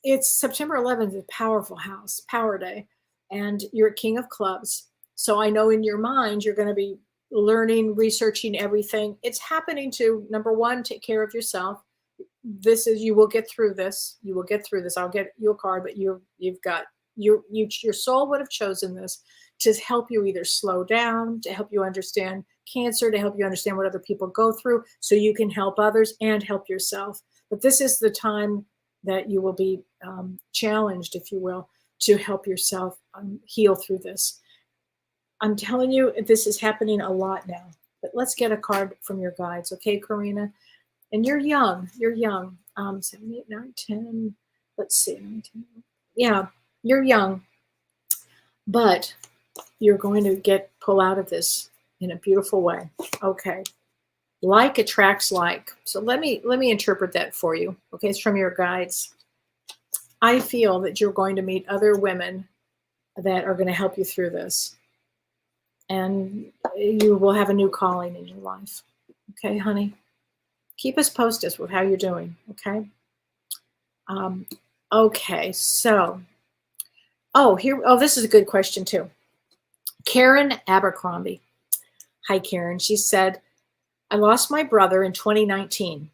It's September 11th, a powerful house, power day, and you're a king of clubs. So I know in your mind, you're going to be learning, researching everything. It's happening to, number one, take care of yourself. You will get through this. You will get through this. I'll get you a card, but your soul would have chosen this to help you either slow down, to help you understand cancer, to help you understand what other people go through so you can help others and help yourself. But this is the time that you will be challenged, if you will, to help yourself heal through this. I'm telling you, this is happening a lot now. But let's get a card from your guides, okay, Karina? And you're young. 7, 8, 9, 10. Let's see. 19. Yeah, you're young. But you're going to pull out of this in a beautiful way. Okay. Like attracts like. So let me interpret that for you. Okay, it's from your guides. I feel that you're going to meet other women that are going to help you through this. And you will have a new calling in your life. Okay, honey? Keep us posted with how you're doing, okay? Okay, so, this is a good question too. Karen Abercrombie. Hi, Karen. She said, "I lost my brother in 2019.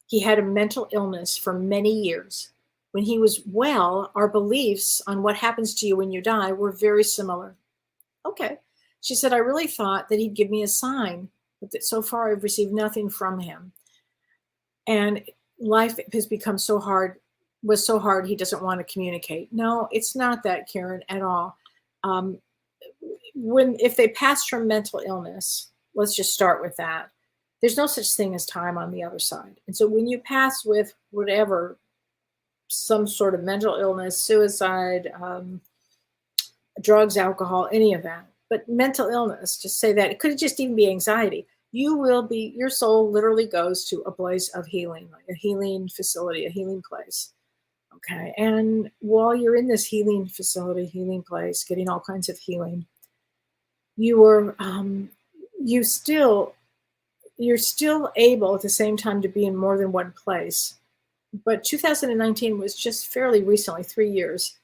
He had a mental illness for many years. When he was well, our beliefs on what happens to you when you die were very similar." Okay. She said, "I really thought that he'd give me a sign, but that so far I've received nothing from him. And life has become was so hard he doesn't want to communicate." No, it's not that, Karen, at all. If they pass from mental illness, let's just start with that. There's no such thing as time on the other side. And so when you pass with whatever, some sort of mental illness, suicide, drugs, alcohol, any of that, but mental illness, just say that. It could just even be anxiety. Your soul literally goes to a place of healing, like a healing facility, a healing place. Okay. And while you're in this healing facility, healing place, getting all kinds of healing, you're still able at the same time to be in more than one place. But 2019 was just fairly recently, 3 years.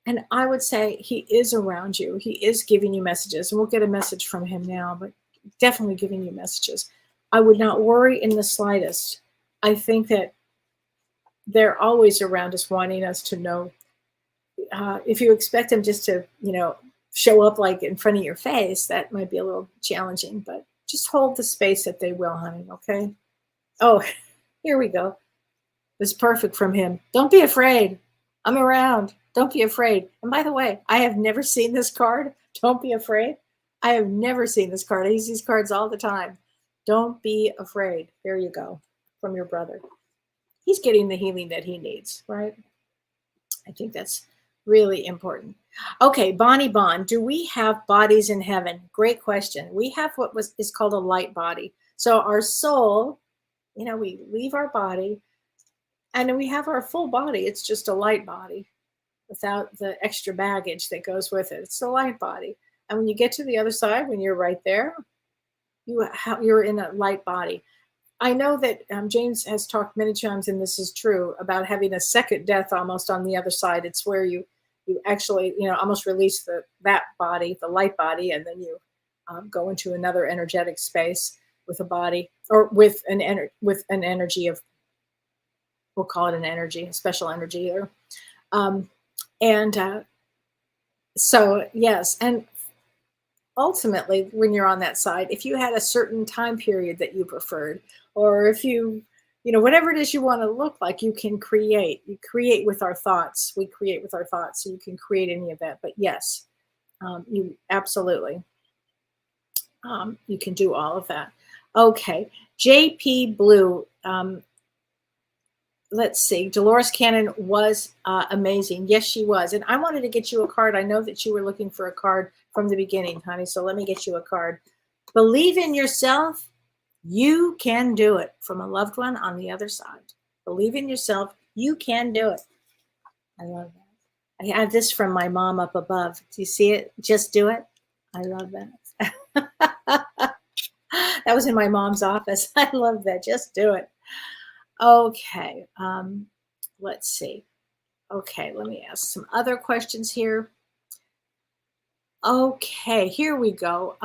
And I would say he is around you. He is giving you messages, and we'll get a message from him now, but definitely giving you messages. I would not worry in the slightest. I think that they're always around us, wanting us to know. If you expect them just to, show up like in front of your face, that might be a little challenging, but just hold the space that they will, honey, okay? Oh, here we go. It's perfect from him. Don't be afraid. I'm around. Don't be afraid. And by the way, I have never seen this card. Don't be afraid. I have never seen this card. I use these cards all the time. Don't be afraid. There you go. From your brother. He's getting the healing that he needs, right? I think that's really important. Okay, Bonnie Bond, do we have bodies in heaven? Great question. We have what is called a light body. So our soul, we leave our body and then we have our full body. It's just a light body without the extra baggage that goes with it. It's a light body. And when you get to the other side, when you're right there, you're in a light body. I know that James has talked many times, and this is true, about having a second death almost on the other side. It's where you actually, almost release that body, the light body, and then you go into another energetic space with a body or with an energy of, we'll call it an energy, a special energy there. So yes, and ultimately, when you're on that side, if you had a certain time period that you preferred, or if you whatever it is you want to look like, you can create. You create with our thoughts. We create with our thoughts, so you can create any of that. But yes, you absolutely, you can do all of that. Okay, JP Blue. Let's see. Dolores Cannon was amazing. Yes, she was. And I wanted to get you a card. I know that you were looking for a card from the beginning, honey. So let me get you a card. Believe in yourself. You can do it. From a loved one on the other side. Believe in yourself. You can do it. I love that. I have this from my mom up above. Do you see it? Just do it. I love that. That was in my mom's office. I love that. Just do it. Okay. Let's see. Okay. Let me ask some other questions here. Okay. Here we go.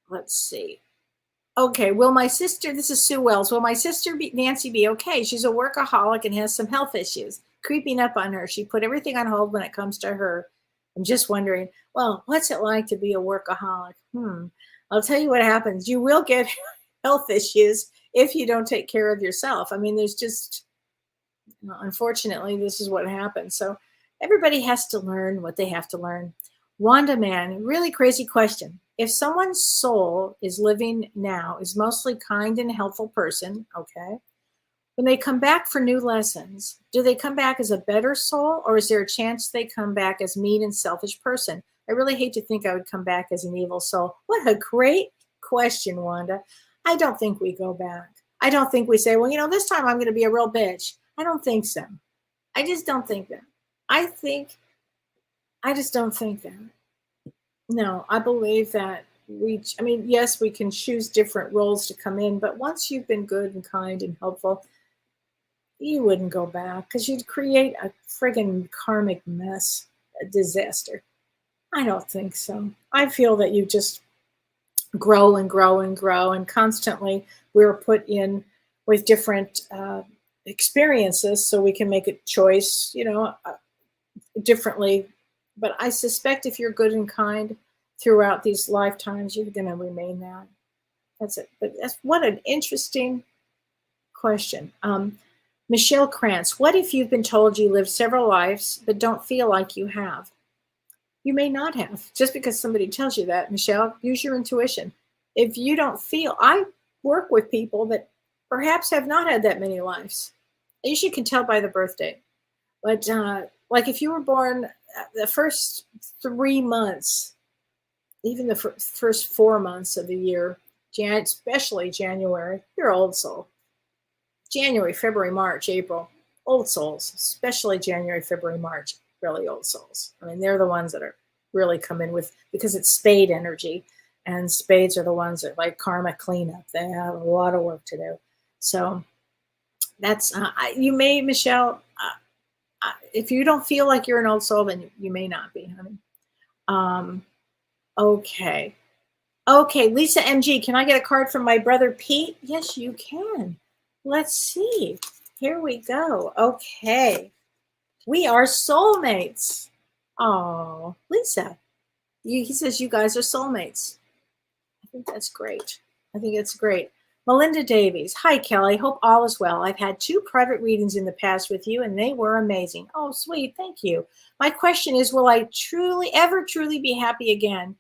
Let's see. Okay. Will my sister, this is Sue Wells, will my sister Nancy be okay? She's a workaholic and has some health issues creeping up on her. She put everything on hold when it comes to her. I'm just wondering, well, what's it like to be a workaholic? I'll tell you what happens. You will get health issues if you don't take care of yourself. I mean, there's just, unfortunately, this is what happens. So everybody has to learn what they have to learn. Wanda Man, really crazy question. If someone's soul is living now, is mostly kind and helpful person, okay, when they come back for new lessons, do they come back as a better soul, or is there a chance they come back as mean and selfish person? I really hate to think I would come back as an evil soul. What a great question, Wanda. I don't think we go back. I don't think we say, well, this time I'm going to be a real bitch. I don't think so. I just don't think that. I just don't think that. No, I believe that yes, we can choose different roles to come in, but once you've been good and kind and helpful, you wouldn't go back because you'd create a friggin' karmic mess, a disaster. I don't think so. I feel that you just grow and grow and grow, and constantly we're put in with different experiences so we can make a choice, differently. But I suspect if you're good and kind throughout these lifetimes, you're going to remain that. That's it. But what an interesting question. Michelle Krantz, what if you've been told you lived several lives but don't feel like you have? You may not have. Just because somebody tells you that, Michelle, use your intuition. If you don't feel, I work with people that perhaps have not had that many lives. I usually can tell by the birth date. But like if you were born the first 3 months, even the first 4 months of the year, especially January, you're old soul. January, February, March, April, old souls, especially January, February, March, really old souls. I mean, they're the ones that are really come in with, because it's spade energy, and spades are the ones that like karma cleanup. They have a lot of work to do. So that's, you may, Michelle, if you don't feel like you're an old soul, then you may not be, honey. Okay. Okay, Lisa MG, can I get a card from my brother Pete? Yes, you can. Let's see. Here we go. Okay. We are soulmates. Oh, Lisa. He says you guys are soulmates. I think that's great. I think it's great. Melinda Davies. Hi, Kelly. Hope all is well. I've had 2 private readings in the past with you, and they were amazing. Oh, sweet. Thank you. My question is, will I ever truly be happy again?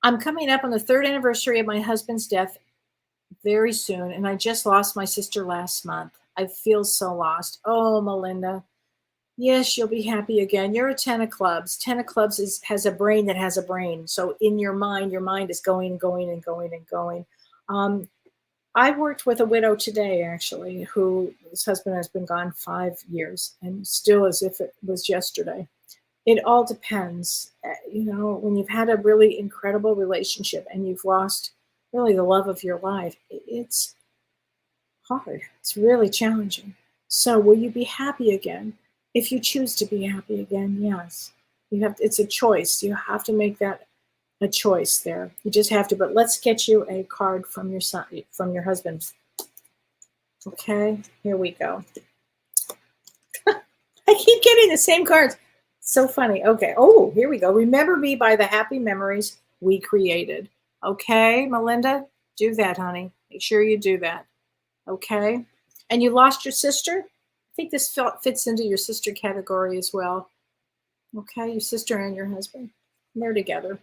I'm coming up on the 3rd anniversary of my husband's death very soon, and I just lost my sister last month. I feel so lost. Oh, Melinda. Yes, you'll be happy again. You're a 10 of clubs. 10 of clubs has a brain that has a brain. So in your mind is going and going and going and going. I worked with a widow today, actually, whose husband has been gone 5 years and still as if it was yesterday. It all depends. When you've had a really incredible relationship and you've lost really the love of your life, it's hard. It's really challenging. So will you be happy again? If you choose to be happy again, yes. It's a choice. You have to make that a choice there. You just have to. But let's get you a card from your son, from your husband. Okay, here we go. I keep getting the same cards. So funny. Okay. Oh, here we go. Remember me by the happy memories we created. Okay, Melinda, do that, honey. Make sure you do that. Okay. And you lost your sister? I think this fits into your sister category as well. Okay, your sister and your husband. They're together.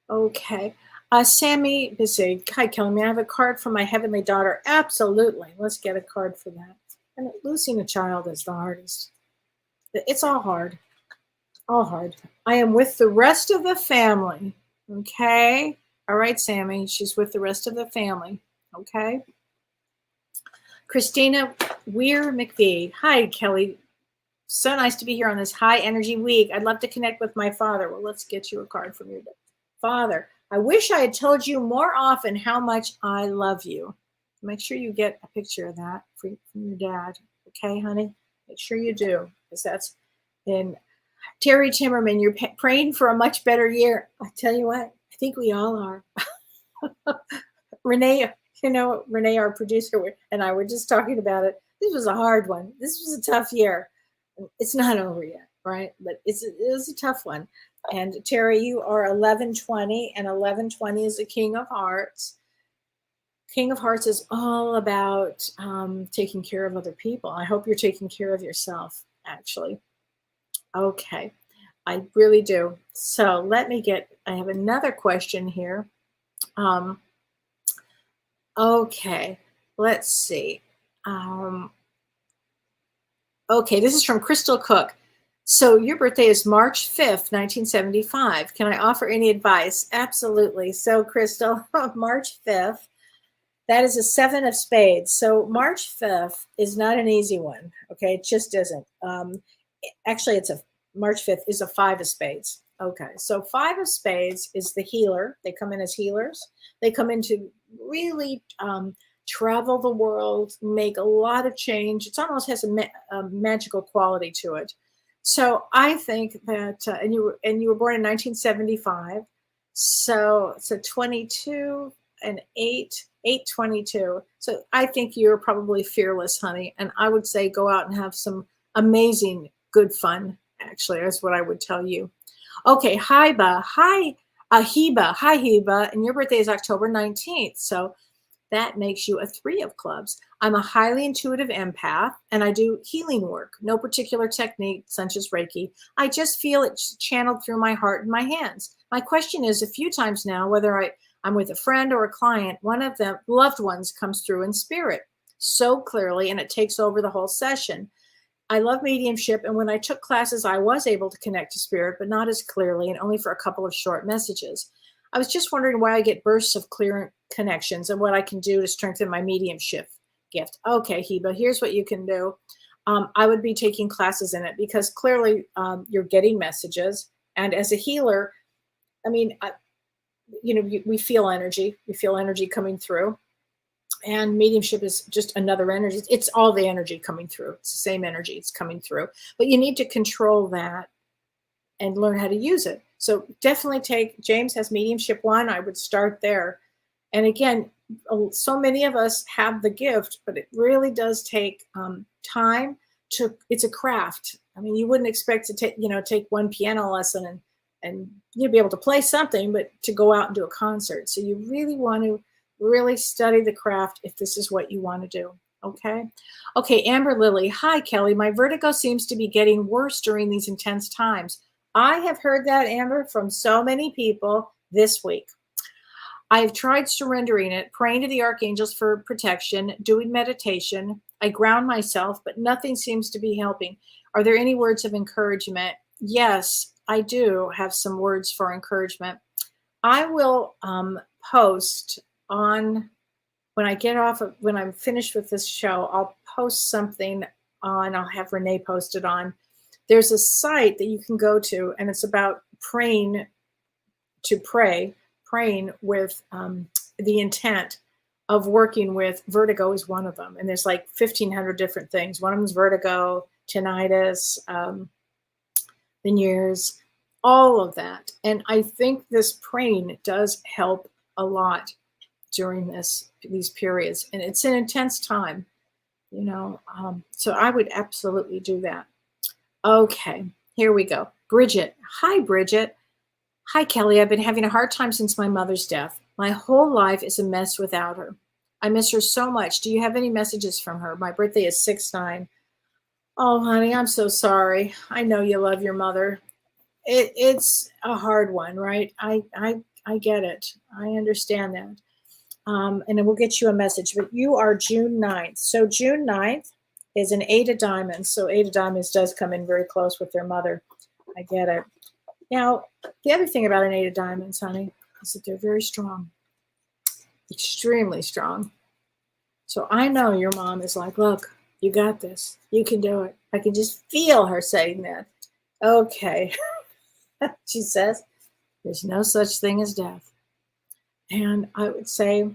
Okay. Sammy Bissig. Hi, Kelly. May I have a card for my heavenly daughter? Absolutely. Let's get a card for that. And losing a child is the hardest. It's all hard. All hard. I am with the rest of the family. Okay. All right, Sammy. She's with the rest of the family. Okay. Christina Weir McVie. Hi, Kelly. So nice to be here on this high energy week. I'd love to connect with my father. Well, let's get you a card from your father. I wish I had told you more often how much I love you. Make sure you get a picture of that from your dad. Okay, honey? Make sure you do, because that's in Terry Timmerman. You're praying for a much better year. I tell you what, I think we all are. Renee, Renee, our producer, and I were just talking about it. This was a hard one. This was a tough year. It's not over yet, right? But it was a tough one. And Terry, you are 1120, and 1120 is the King of Hearts. King of Hearts is all about taking care of other people. I hope you're taking care of yourself, actually. Okay, I really do. So I have another question here. Okay, let's see. Okay, this is from Crystal Cook. So your birthday is March 5th, 1975. Can I offer any advice? Absolutely. So Crystal, March 5th, that is a 7 of spades. So March 5th is not an easy one. Okay, it just isn't. Actually, March 5th is a 5 of spades. Okay, so 5 of spades is the healer. They come in as healers. They come in to really travel the world, make a lot of change. It almost has a magical quality to it. So I think that, and you were born in 1975. So it's a 22 and 822. So I think you're probably fearless, honey. And I would say go out and have some amazing, good fun. Actually, that's what I would tell you. Okay, Hiba. Hi, Heba. Hi, Heba. And your birthday is October 19th. So that makes you a 3 of clubs. I'm a highly intuitive empath, and I do healing work. No particular technique, such as Reiki. I just feel it channeled through my heart and my hands. My question is, a few times now, whether I'm with a friend or a client, one of the loved ones comes through in spirit so clearly, and it takes over the whole session. I love mediumship, and when I took classes, I was able to connect to spirit, but not as clearly, and only for a couple of short messages. I was just wondering why I get bursts of clear connections and what I can do to strengthen my mediumship gift. Okay, Heba, here's what you can do. I would be taking classes in it because clearly you're getting messages. And as a healer, I mean, we feel energy. We feel energy coming through. And mediumship is just another energy. It's all the energy coming through. It's the same energy. It's coming through. But you need to control that and learn how to use it. So definitely James has mediumship 1. I would start there. And again, so many of us have the gift, but it really does take time it's a craft. I mean, you wouldn't expect to take one piano lesson and and you'll be able to play something, but to go out and do a concert. So you really want to really study the craft if this is what you want to do. Okay. Okay. Amber Lily. Hi, Kellee. My vertigo seems to be getting worse during these intense times. I have heard that, Amber, from so many people this week. I have tried surrendering it, praying to the archangels for protection, doing meditation. I ground myself, but nothing seems to be helping. Are there any words of encouragement? Yes, I do have some words for encouragement. I will post on, when I get off of, when I'm finished with this show, I'll post something on, I'll have Renee post it on. There's a site that you can go to, and it's about praying with the intent of working with vertigo is one of them. And there's like 1,500 different things. One of them is vertigo, tinnitus, veneers, all of that. And I think this praying does help a lot during these periods. And it's an intense time, so I would absolutely do that. Okay, here we go. Bridget. Hi, Bridget. Hi, Kellee. I've been having a hard time since my mother's death. My whole life is a mess without her. I miss her so much. Do you have any messages from her? My birthday is 6/9. Oh, honey, I'm so sorry. I know you love your mother. It's a hard one, right? I get it. I understand that. And then we'll get you a message. But you are June 9th. So June 9th is an 8 of diamonds. So 8 of diamonds does come in very close with their mother. I get it. Now, the other thing about an 8 of diamonds, honey, is that they're very strong, extremely strong. So I know your mom is like, look, you got this. You can do it. I can just feel her saying that. Okay. She says, there's no such thing as death. And I would say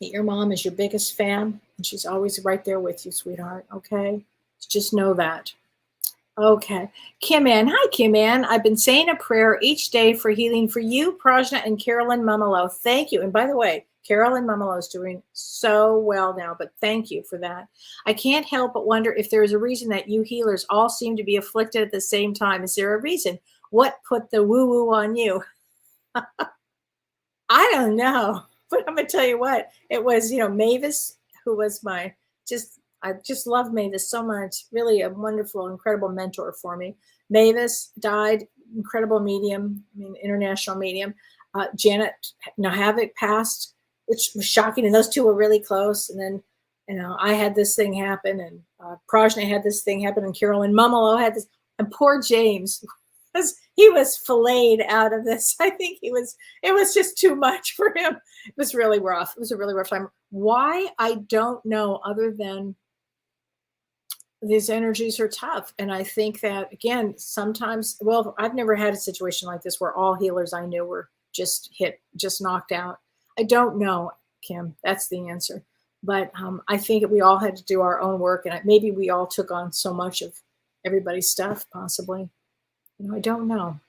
that your mom is your biggest fan, and she's always right there with you, sweetheart. Okay? Just know that. Okay. Kim Ann. Hi, Kim Ann. I've been saying a prayer each day for healing for you, Prajna, and Carolyn Mumalo. Thank you. And by the way, Carolyn Mumalo is doing so well now, but thank you for that. I can't help but wonder if there is a reason that you healers all seem to be afflicted at the same time. Is there a reason? What put the woo-woo on you? I don't know, but I'm going to tell you what. It was, Mavis, who was I just love Mavis so much. Really a wonderful, incredible mentor for me. Mavis died, incredible medium, international medium. Janet Havoc passed, which was shocking. And those two were really close. And then, I had this thing happen, and Prajna had this thing happen, and Carolyn Mumalo had this. And poor James, he was filleted out of this. I think it was just too much for him. It was really rough. It was a really rough time. Why? I don't know, other than these energies are tough. And I think that, again, sometimes, well, I've never had a situation like this where all healers I knew were just knocked out. I don't know, Kim. That's the answer. But I think we all had to do our own work, and maybe we all took on so much of everybody's stuff, possibly. I don't know.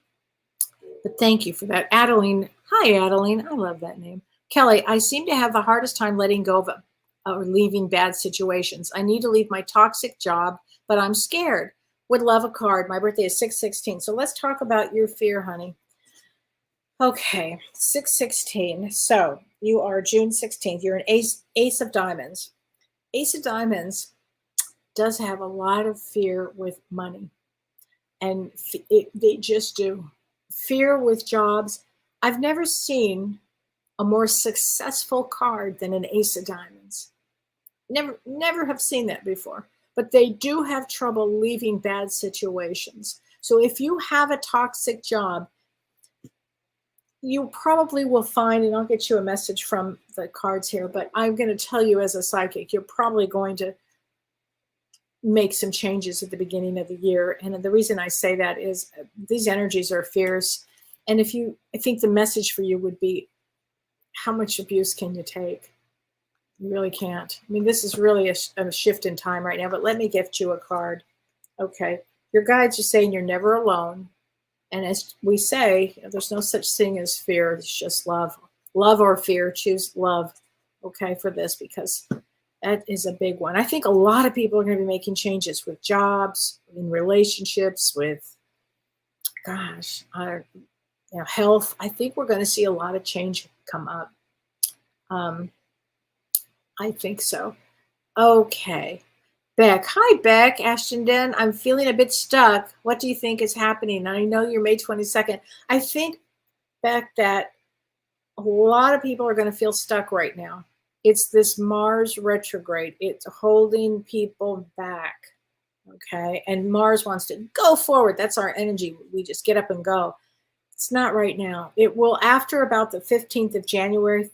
But thank you for that. Adeline. Hi, Adeline. I love that name. Kellee, I seem to have the hardest time letting go of or leaving bad situations. I need to leave my toxic job, but I'm scared. Would love a card. My birthday is 6/16. So let's talk about your fear, honey. Okay, 6/16. So you are June 16th. You're an ace of diamonds. Ace of diamonds does have a lot of fear with money. And they just do. Fear with jobs. I've never seen a more successful card than an ace of diamonds. Never have seen that before. But they do have trouble leaving bad situations. So if you have a toxic job, you probably will find, and I'll get you a message from the cards here, but I'm going to tell you as a psychic, you're probably going to make some changes at the beginning of the year. And the reason I say that is these energies are fierce. And I think the message for you would be, how much abuse can you take? You really can't. This is really a shift in time right now, but let me gift you a card. Okay. Your guides are saying you're never alone. And as we say, there's no such thing as fear. It's just love. Love or fear. Choose love, okay, for this, because that is a big one. I think a lot of people are going to be making changes with jobs, in relationships, with gosh, our health. I think we're going to see a lot of change come up. I think so. Okay. Beck. Hi, Beck. Ashton Den. I'm feeling a bit stuck. What do you think is happening? I know you're May 22nd. I think, Beck, that a lot of people are going to feel stuck right now. It's this Mars retrograde. It's holding people back. Okay. And Mars wants to go forward. That's our energy. We just get up and go. It's not right now. It will, after about the 15th of January,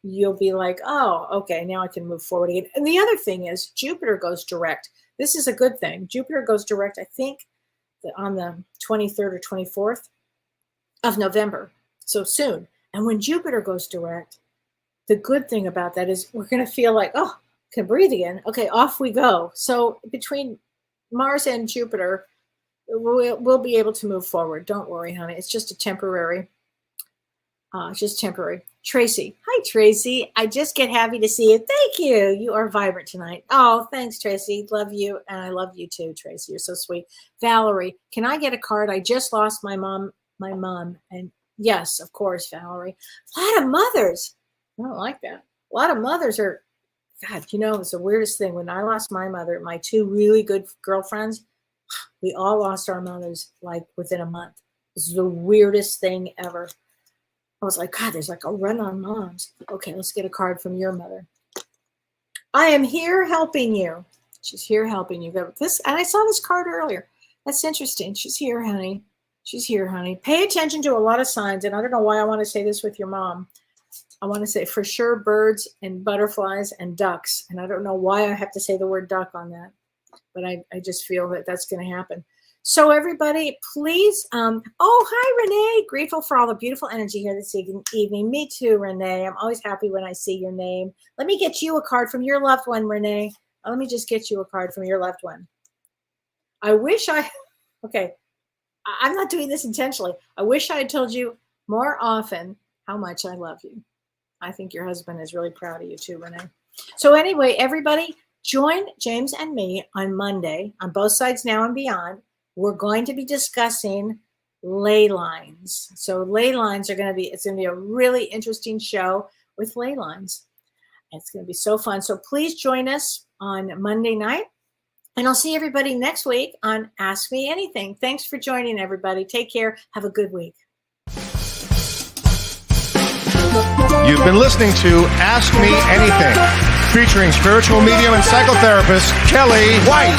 you'll be like, oh, okay, now I can move forward again. And the other thing is Jupiter goes direct. This is a good thing. Jupiter goes direct, I think, on the 23rd or 24th of November. So soon. And when Jupiter goes direct, the good thing about that is we're going to feel like, oh, can breathe again. Okay, off we go. So between Mars and Jupiter, we'll be able to move forward. Don't worry, honey. It's just temporary. Tracy. Hi, Tracy. I just get happy to see you. Thank you. You are vibrant tonight. Oh, thanks, Tracy. Love you. And I love you too, Tracy. You're so sweet. Valerie, can I get a card? I just lost my mom. And yes, of course, Valerie. A lot of mothers. I don't like that. A lot of mothers are, God, it's the weirdest thing. When I lost my mother, my two really good girlfriends, we all lost our mothers like within a month. This is the weirdest thing ever. I was like, God, there's like a run on moms. Okay, let's get a card from your mother. I am here helping you. She's here helping you. This, and I saw this card earlier. That's interesting. She's here, honey. She's here, honey. Pay attention to a lot of signs. And I don't know why I want to say this with your mom. I want to say for sure birds and butterflies and ducks. And I don't know why I have to say the word duck on that. But I just feel that that's going to happen. So everybody, please. Oh, hi, Renee. Grateful for all the beautiful energy here this evening. Me too, Renee. I'm always happy when I see your name. Let me get you a card from your loved one, Renee. Let me just get you a card from your loved one. Okay, I'm not doing this intentionally. I wish I had told you more often how much I love you. I think your husband is really proud of you too, Renee. So anyway, everybody, join James and me on Monday on Both Sides Now and Beyond. We're going to be discussing ley lines. So ley lines it's going to be a really interesting show with ley lines. It's going to be so fun. So please join us on Monday night. And I'll see everybody next week on Ask Me Anything. Thanks for joining, everybody. Take care. Have a good week. You've been listening to Ask Me Anything, featuring spiritual medium and psychotherapist Kellee White.